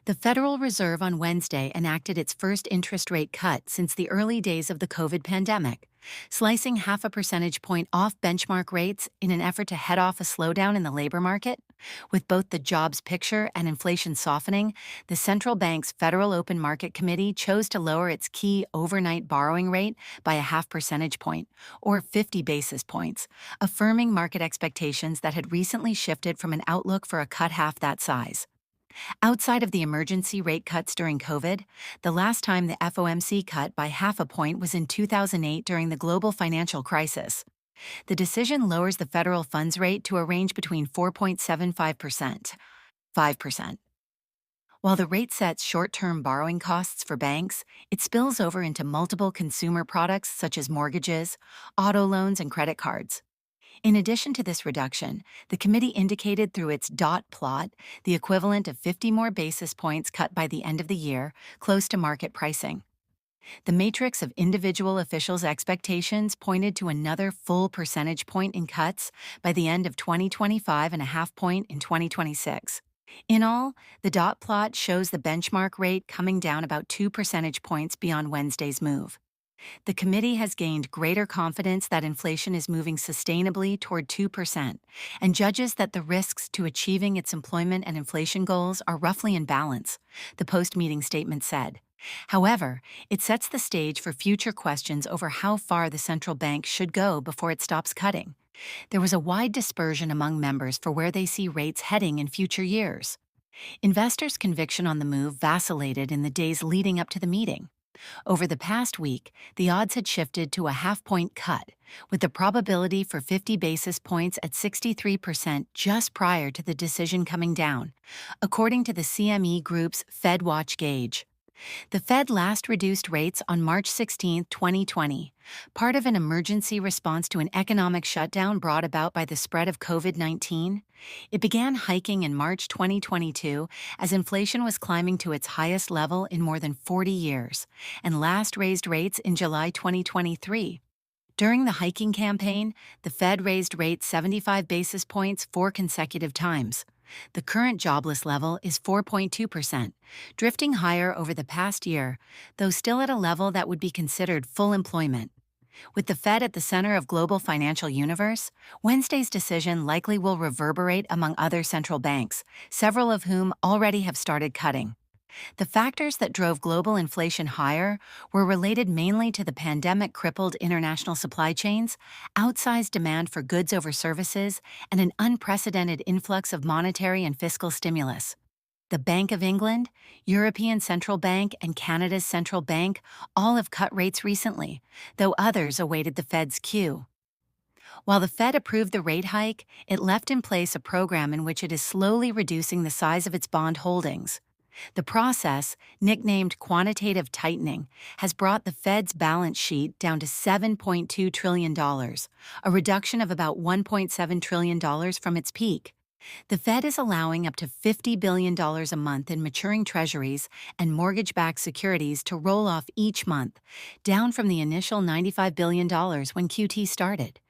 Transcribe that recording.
The Federal Reserve on Wednesday enacted its first interest rate cut since the early days of the COVID pandemic, slicing half a percentage point off benchmark rates in an effort to head off a slowdown in the labor market. With both the jobs picture and inflation softening, the central bank's Federal Open Market Committee chose to lower its key overnight borrowing rate by a half percentage point, or 50 basis points, affirming market expectations that had recently shifted from an outlook for a cut half that size. Outside of the emergency rate cuts during COVID, the last time the FOMC cut by half a point was in 2008 during the global financial crisis. The decision lowers the federal funds rate to a range between 4.75% 5%. While the rate sets short-term borrowing costs for banks, it spills over into multiple consumer products such as mortgages, auto loans, and credit cards. In addition to this reduction, the committee indicated through its dot plot the equivalent of 50 more basis points cut by the end of the year, close to market pricing. The matrix of individual officials' expectations pointed to another full percentage point in cuts by the end of 2025 and a half point in 2026. In all, the dot plot shows the benchmark rate coming down about 2 percentage points beyond Wednesday's move. The committee has gained greater confidence that inflation is moving sustainably toward 2% and judges that the risks to achieving its employment and inflation goals are roughly in balance, the post-meeting statement said. However, it sets the stage for future questions over how far the central bank should go before it stops cutting. There was a wide dispersion among members for where they see rates heading in future years. Investors' conviction on the move vacillated in the days leading up to the meeting. Over the past week, the odds had shifted to a half-point cut, with the probability for 50 basis points at 63% just prior to the decision coming down, according to the CME Group's FedWatch gauge. The Fed last reduced rates on March 16, 2020, part of an emergency response to an economic shutdown brought about by the spread of COVID-19. It began hiking in March 2022 as inflation was climbing to its highest level in more than 40 years, and last raised rates in July 2023. During the hiking campaign, the Fed raised rates 75 basis points 4 consecutive times. The current jobless level is 4.2%, drifting higher over the past year, though still at a level that would be considered full employment. With the Fed at the center of global financial universe, Wednesday's decision likely will reverberate among other central banks, several of whom already have started cutting. The factors that drove global inflation higher were related mainly to the pandemic-crippled international supply chains, outsized demand for goods over services, and an unprecedented influx of monetary and fiscal stimulus. The Bank of England, European Central Bank, and Canada's central bank all have cut rates recently, though others awaited the Fed's cue. While the Fed approved the rate hike, it left in place a program in which it is slowly reducing the size of its bond holdings. The process, nicknamed quantitative tightening, has brought the Fed's balance sheet down to $7.2 trillion, a reduction of about $1.7 trillion from its peak. The Fed is allowing up to $50 billion a month in maturing treasuries and mortgage-backed securities to roll off each month, down from the initial $95 billion when QT started.